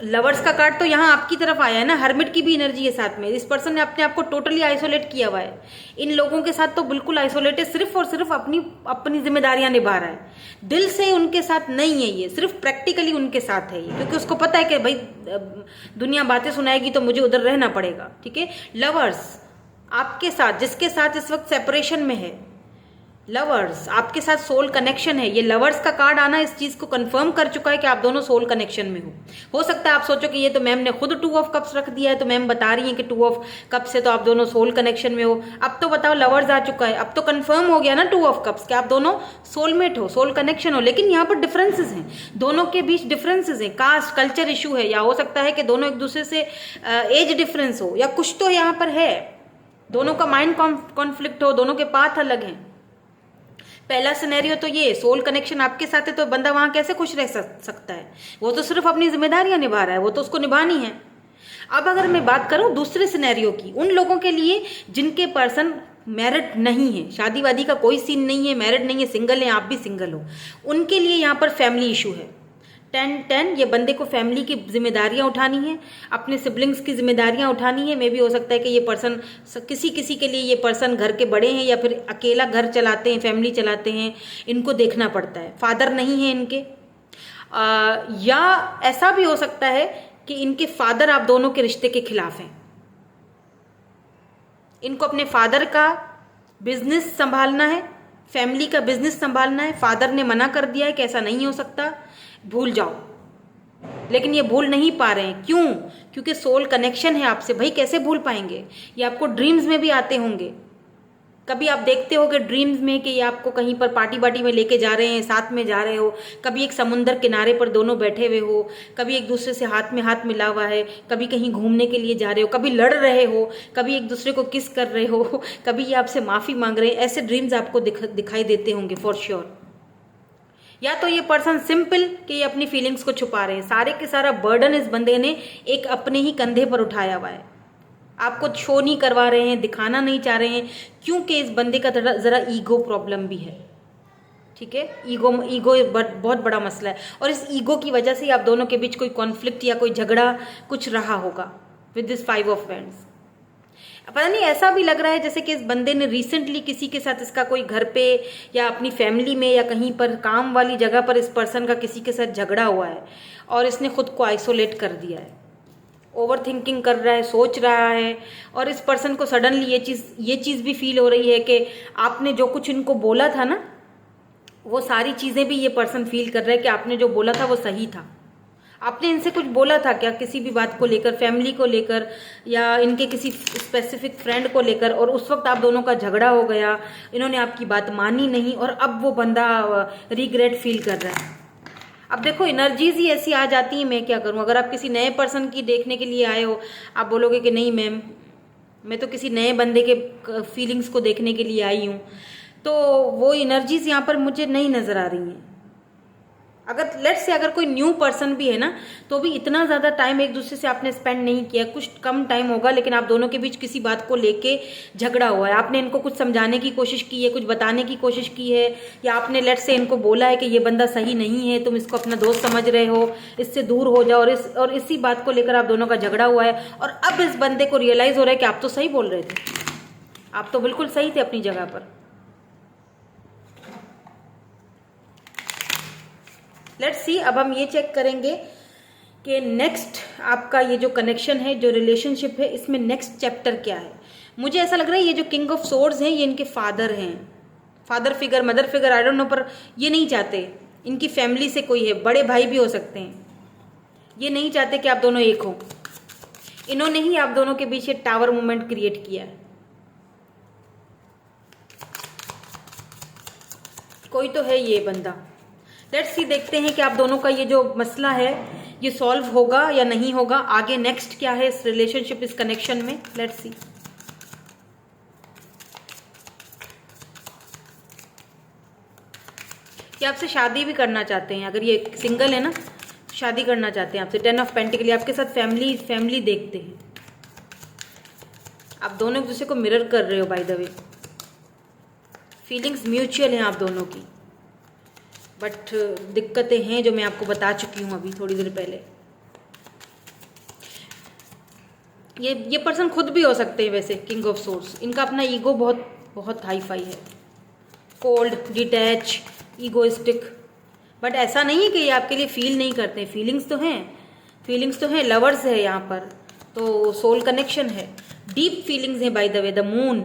लवर्स का कार्ड तो यहाँ आपकी तरफ आया है ना, हर्मिट की भी एनर्जी है साथ में। इस पर्सन ने अपने आप को टोटली आइसोलेट किया हुआ है, इन लोगों के साथ तो बिल्कुल आइसोलेटेड, सिर्फ और सिर्फ अपनी जिम्मेदारियां निभा रहा है, दिल से उनके साथ नहीं है ये, सिर्फ प्रैक्टिकली उनके साथ है ये, क्योंकि उसको पता है कि भाई दुनिया बातें सुनाएगी तो मुझे उधर रहना पड़ेगा, ठीक है। लवर्स आपके साथ, जिसके साथ इस वक्त सेपरेशन में है, लवर्स आपके साथ सोल कनेक्शन है। ये लवर्स का कार्ड आना इस चीज को कंफर्म कर चुका है कि आप दोनों सोल कनेक्शन में हो सकता है आप सोचो कि ये तो मैम ने खुद 2 ऑफ कप्स रख दिया है, तो मैम बता रही है कि 2 ऑफ कप्स से तो आप दोनों सोल कनेक्शन में हो। अब तो बताओ, लवर्स आ चुका है, अब तो कंफर्म हो गया ना 2 ऑफ कप्स कि आप दोनों सोलमेट हो, सोल कनेक्शन हो। लेकिन यहाँ पर डिफरेंसेस हैं, दोनों के बीच डिफरेंसेस हैं, कास्ट कल्चर इशू है, या हो सकता है कि दोनों एक दूसरे से एज डिफरेंस हो, या कुछ तो यहाँ पर है, दोनों का माइंड कॉन्फ्लिक्ट हो, दोनों के पाथ अलग हैं। पहला सिनेरियो तो ये, सोल कनेक्शन आपके साथ है तो बंदा वहां कैसे खुश रह सकता है, वो तो सिर्फ अपनी जिम्मेदारियां निभा रहा है, वो तो उसको निभानी है। अब अगर मैं बात करूं दूसरे सिनेरियो की, उन लोगों के लिए जिनके पर्सन मैरिड नहीं है, शादी वादी का कोई सीन नहीं है, मैरिड नहीं है, सिंगल है, आप भी सिंगल हो, उनके लिए यहाँ पर फैमिली इशू है। 10 ये बंदे को फैमिली की जिम्मेदारियां उठानी है, अपने सिबलिंग्स की जिम्मेदारियां उठानी है। मे भी हो सकता है कि ये पर्सन, किसी के लिए ये पर्सन घर के बड़े हैं, या फिर अकेला घर चलाते हैं, फैमिली चलाते हैं, इनको देखना पड़ता है, फादर नहीं है इनके, या ऐसा भी हो सकता है कि इनके फादर आप दोनों के रिश्ते के खिलाफ हैं, इनको अपने फादर का बिजनेस संभालना है, फैमिली का बिजनेस संभालना है, फादर ने मना कर दिया है कि ऐसा नहीं हो सकता, भूल जाओ, लेकिन ये भूल नहीं पा रहे हैं। क्यों? क्योंकि सोल कनेक्शन है आपसे। भाई कैसे भूल पाएंगे? ये आपको ड्रीम्स में भी आते होंगे, कभी आप देखते हो कि ड्रीम्स में कि ये आपको कहीं पर पार्टी वार्टी में लेके जा रहे हैं, साथ में जा रहे हो, कभी एक समुंदर किनारे पर दोनों बैठे हुए हो, कभी एक दूसरे से हाथ में हाथ मिला हुआ है, कभी कहीं घूमने के लिए जा रहे हो, कभी लड़ रहे हो, कभी एक दूसरे को किस कर रहे हो, कभी ये आपसे माफी मांग रहे हैं, ऐसे ड्रीम्स आपको दिखाई देते होंगे फॉर श्योर। या तो ये पर्सन सिंपल कि ये अपनी फीलिंग्स को छुपा रहे हैं, सारे के सारा बर्डन इस बंदे ने एक अपने ही कंधे पर उठाया हुआ है, आपको शो नहीं करवा रहे हैं, दिखाना नहीं चाह रहे हैं, क्योंकि इस बंदे का जरा ईगो प्रॉब्लम भी है, ठीक है। ईगो बहुत बड़ा मसला है, और इस ईगो की वजह से आप दोनों के बीच कोई कॉन्फ्लिक्ट या कोई झगड़ा कुछ रहा होगा विद दिस 5 ऑफ वैंड्स। पता नहीं, ऐसा भी लग रहा है जैसे कि इस बंदे ने रिसेंटली किसी के साथ, इसका कोई घर पे या अपनी फैमिली में या कहीं पर काम वाली जगह पर इस पर्सन का किसी के साथ झगड़ा हुआ है, और इसने खुद को आइसोलेट कर दिया है, ओवर थिंकिंग कर रहा है, सोच रहा है, और इस पर्सन को सडनली ये चीज़ भी फील हो रही है कि आपने जो कुछ इनको बोला था ना, वो सारी चीज़ें भी ये पर्सन फील कर रहा है कि आपने जो बोला था वो सही था। आपने इनसे कुछ बोला था क्या किसी भी बात को लेकर, फैमिली को लेकर या इनके किसी स्पेसिफिक फ्रेंड को लेकर, और उस वक्त आप दोनों का झगड़ा हो गया, इन्होंने आपकी बात मानी नहीं, और अब वो बंदा रिग्रेट फील कर रहा है। अब देखो, एनर्जीज ही ऐसी आ जाती है, मैं क्या करूं। अगर आप किसी नए पर्सन की देखने के लिए आए हो, आप बोलोगे कि नहीं मैम, मैं तो किसी नए बंदे के फीलिंग्स को देखने के लिए आई हूं, तो वो एनर्जीज यहाँ पर मुझे नहीं नजर आ रही हैं। अगर लेट्स से अगर कोई न्यू पर्सन भी है ना, तो भी इतना ज़्यादा टाइम एक दूसरे से आपने स्पेंड नहीं किया, कुछ कम टाइम होगा, लेकिन आप दोनों के बीच किसी बात को लेके झगड़ा हुआ है। आपने इनको कुछ समझाने की कोशिश की है, कुछ बताने की कोशिश की है, या आपने लेट्स से इनको बोला है कि ये बंदा सही नहीं है, तुम इसको अपना दोस्त समझ रहे हो, इससे दूर हो जाओ, और इसी बात को लेकर आप दोनों का झगड़ा हुआ है। और अब इस बंदे को रियलाइज़ हो रहा है कि आप तो सही बोल रहे थे, आप तो बिल्कुल सही थे अपनी जगह पर। लेट्स सी, अब हम ये चेक करेंगे कि नेक्स्ट आपका ये जो कनेक्शन है, जो रिलेशनशिप है, इसमें नेक्स्ट चैप्टर क्या है। मुझे ऐसा लग रहा है ये जो किंग ऑफ सोर्ड्स हैं ये इनके फादर हैं, father figure, mother figure, I don't know, पर ये नहीं चाहते, इनकी फैमिली से कोई है, बड़े भाई भी हो सकते हैं, ये नहीं चाहते कि आप दोनों एक हो। इन्होंने ही आप दोनों के बीच ये टावर मूवमेंट क्रिएट किया है। कोई तो है ये बंदा। लेट्स सी, देखते हैं कि आप दोनों का ये जो मसला है ये सॉल्व होगा या नहीं होगा। आगे नेक्स्ट क्या है इस रिलेशनशिप, इस कनेक्शन में, लेट्स सी। ये आपसे शादी भी करना चाहते हैं, अगर ये सिंगल है ना, शादी करना चाहते हैं आपसे। 10 ऑफ पेंटिकल, आपके साथ फैमिली देखते हैं। आप दोनों एक दूसरे को मिरर कर रहे हो, by the way. Feelings mutual हैं आप दोनों की, बट दिक्कतें हैं जो मैं आपको बता चुकी हूँ अभी थोड़ी देर पहले। ये पर्सन खुद भी हो सकते हैं वैसे, किंग ऑफ सोर्स। इनका अपना ईगो बहुत बहुत हाई फाई है, कोल्ड, डिटैच, ईगोइस्टिक। बट ऐसा नहीं है कि ये आपके लिए फील नहीं करते, फीलिंग्स तो हैं, फीलिंग्स तो हैं, लवर्स है यहाँ पर, तो सोल कनेक्शन है, डीप फीलिंग्स हैं by the way, the moon.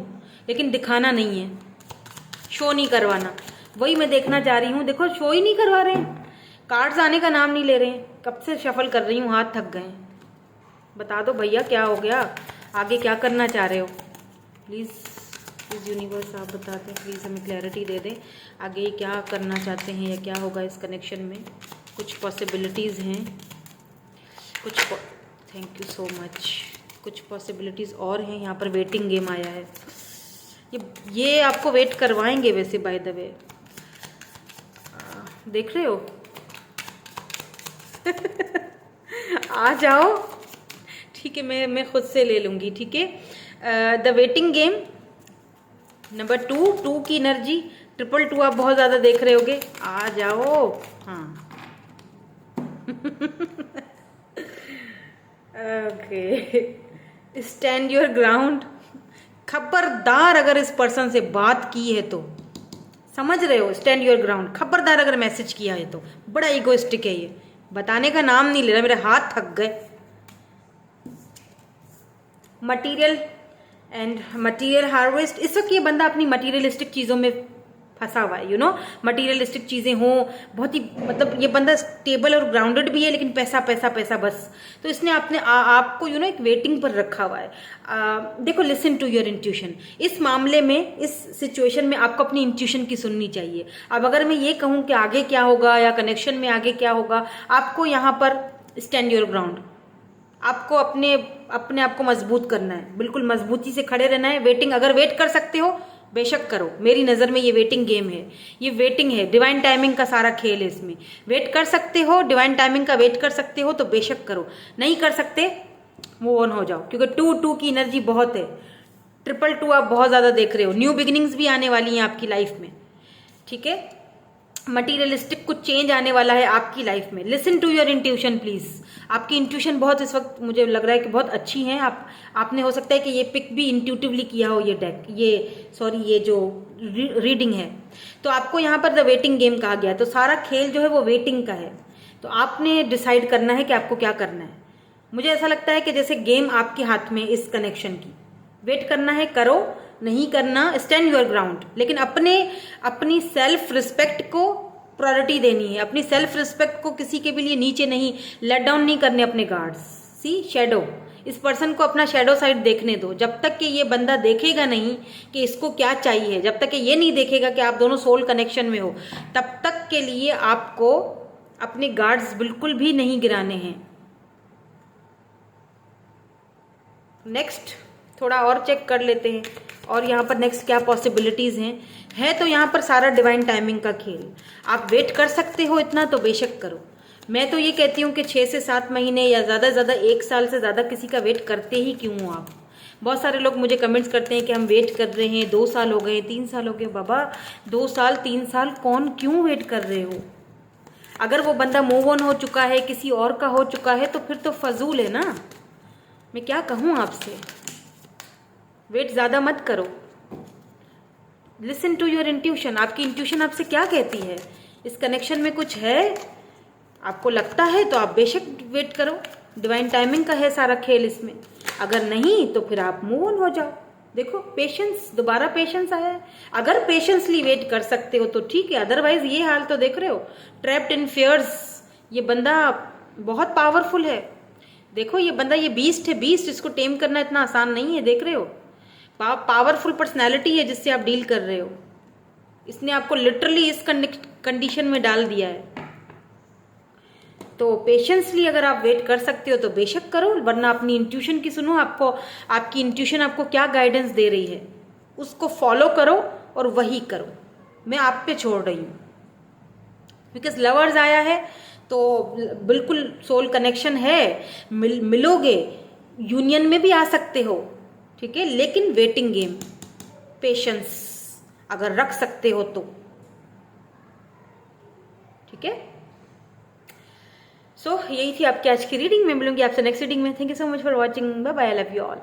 लेकिन दिखाना नहीं है, शो नहीं करवाना, वही मैं देखना चाह रही हूँ। देखो, शो ही नहीं करवा रहे हैं, कार्ड्स आने का नाम नहीं ले रहे हैं। कब से शफल कर रही हूँ, हाथ थक गए। बता दो भैया क्या हो गया, आगे क्या करना चाह रहे हो। प्लीज़ यूनिवर्स आप बता दें, प्लीज़ हमें क्लैरिटी दे दें, आगे क्या करना चाहते हैं या क्या होगा इस कनेक्शन में। कुछ पॉसिबिलिटीज़ हैं, कुछ, थैंक यू सो मच, कुछ पॉसिबिलिटीज़ और हैं। यहाँ पर वेटिंग गेम आया है, ये आपको वेट करवाएंगे वैसे, बाय द वे, देख रहे हो। आ जाओ, ठीक है, मैं खुद से ले लूँगी, ठीक है। द वेटिंग गेम नंबर 2 की एनर्जी, 222 आप बहुत ज़्यादा देख रहे होगे, आ जाओ। हाँ ओके, स्टैंड योर ग्राउंड। खबरदार अगर इस पर्सन से बात की है तो, समझ रहे हो, स्टैंड योर ग्राउंड। खबरदार अगर मैसेज किया है तो, बड़ा इगोइस्टिक है ये, बताने का नाम नहीं ले रहा, मेरे हाथ थक गए। मटीरियल एंड मटीरियल हार्वेस्ट, इस वक्त ये बंदा अपनी मटीरियलिस्टिक चीज़ों में फंसा हुआ है, यू नो। मटीरियलिस्टिक चीज़ें हों, बहुत ही, मतलब ये बंदा स्टेबल और ग्राउंडेड भी है, लेकिन पैसा पैसा पैसा बस। तो इसने आपको यू नो एक वेटिंग पर रखा हुआ है। देखो, लिसन टू योर इंट्यूशन। इस मामले में, इस सिचुएशन में आपको अपनी इंट्यूशन की सुननी चाहिए। अब अगर मैं ये कहूँ कि आगे क्या होगा या कनेक्शन में आगे क्या होगा, आपको यहाँ पर स्टैंड योर ग्राउंड, आपको अपने आप को मजबूत करना है, बिल्कुल मजबूती से खड़े रहना है। वेटिंग, अगर वेट कर सकते हो बेशक करो। मेरी नज़र में ये वेटिंग गेम है, ये वेटिंग है, डिवाइन टाइमिंग का सारा खेल है इसमें। वेट कर सकते हो, डिवाइन टाइमिंग का वेट कर सकते हो तो बेशक करो, नहीं कर सकते मूव ऑन हो जाओ, क्योंकि 2 की एनर्जी बहुत है। 222 आप बहुत ज़्यादा देख रहे हो। न्यू बिगिनिंग्स भी आने वाली हैं आपकी लाइफ में, ठीक है। मटीरियलिस्टिक कुछ चेंज आने वाला है आपकी लाइफ में। Listen to your intuition please. आपकी इंट्यूशन बहुत इस वक्त मुझे लग रहा है कि बहुत अच्छी हैं। आपने हो सकता है कि ये पिक भी इंट्यूटिवली किया हो, ये जो रीडिंग है। तो आपको यहाँ पर द वेटिंग गेम कहा गया, तो सारा खेल जो है वो वेटिंग का है। तो आपने डिसाइड करना है कि आपको क्या करना है। मुझे ऐसा लगता है कि जैसे गेम आपके हाथ में, इस कनेक्शन की वेट करना है, करो, नहीं करना स्टैंड योर ग्राउंड। लेकिन अपनी सेल्फ रिस्पेक्ट को प्रायोरिटी देनी है, अपनी सेल्फ रिस्पेक्ट को किसी के भी लिए नीचे नहीं, लेट डाउन नहीं करने अपने गार्ड्स। सी शैडो, इस पर्सन को अपना शैडो साइड देखने दो। जब तक कि ये बंदा देखेगा नहीं कि इसको क्या चाहिए, जब तक कि ये नहीं देखेगा कि आप दोनों सोल कनेक्शन में हो, तब तक के लिए आपको अपने गार्ड्स बिल्कुल भी नहीं गिराने हैं। नेक्स्ट थोड़ा और चेक कर लेते हैं, और यहाँ पर नेक्स्ट क्या पॉसिबिलिटीज़ हैं। तो यहाँ पर सारा डिवाइन टाइमिंग का खेल। आप वेट कर सकते हो इतना तो बेशक करो। मैं तो ये कहती हूँ कि 6 से 7 महीने या ज़्यादा से ज़्यादा 1 साल से ज़्यादा किसी का वेट करते ही क्यों हो आप। बहुत सारे लोग मुझे कमेंट्स करते हैं कि हम वेट कर रहे हैं, 2 साल हो गए, 3 साल हो गए। बाबा 2 साल 3 साल कौन क्यों वेट कर रहे हो? अगर वो बंदा मूव ऑन हो चुका है, किसी और का हो चुका है, तो फिर तो फजूल है ना। मैं क्या कहूँ आपसे, वेट ज़्यादा मत करो। Listen to your intuition. आपकी इंट्यूशन आपसे क्या कहती है? इस कनेक्शन में कुछ है आपको लगता है तो आप बेशक वेट करो, डिवाइन टाइमिंग का है सारा खेल इसमें। अगर नहीं तो फिर आप मूव ऑन हो जाओ। देखो पेशेंस, दोबारा पेशेंस आया है। अगर पेशेंसली वेट कर सकते हो तो ठीक है, अदरवाइज ये हाल तो देख रहे हो, ट्रैप्ड इन फियर्स। ये बंदा बहुत पावरफुल है। देखो ये बंदा, ये बीस्ट है, बीस्ट, इसको टेम करना इतना आसान नहीं है, देख रहे हो। पावरफुल पर्सनैलिटी है जिससे आप डील कर रहे हो। इसने आपको लिटरली इस कंडीशन में डाल दिया है। तो पेशेंसली अगर आप वेट कर सकते हो तो बेशक करो, वरना अपनी इंट्यूशन की सुनो। आपको, आपकी इंट्यूशन आपको क्या गाइडेंस दे रही है उसको फॉलो करो और वही करो। मैं आप पे छोड़ रही हूँ, बिकॉज लवर्स आया है तो बिल्कुल सोल कनेक्शन है, मिलोगे, यूनियन में भी आ सकते हो, ठीक है, लेकिन वेटिंग गेम, पेशेंस अगर रख सकते हो तो, ठीक है। सो यही थी आपकी आज की रीडिंग में। मिलूंगी आपसे नेक्स्ट रीडिंग में। Thank you so much for watching. Bye bye, I love you all.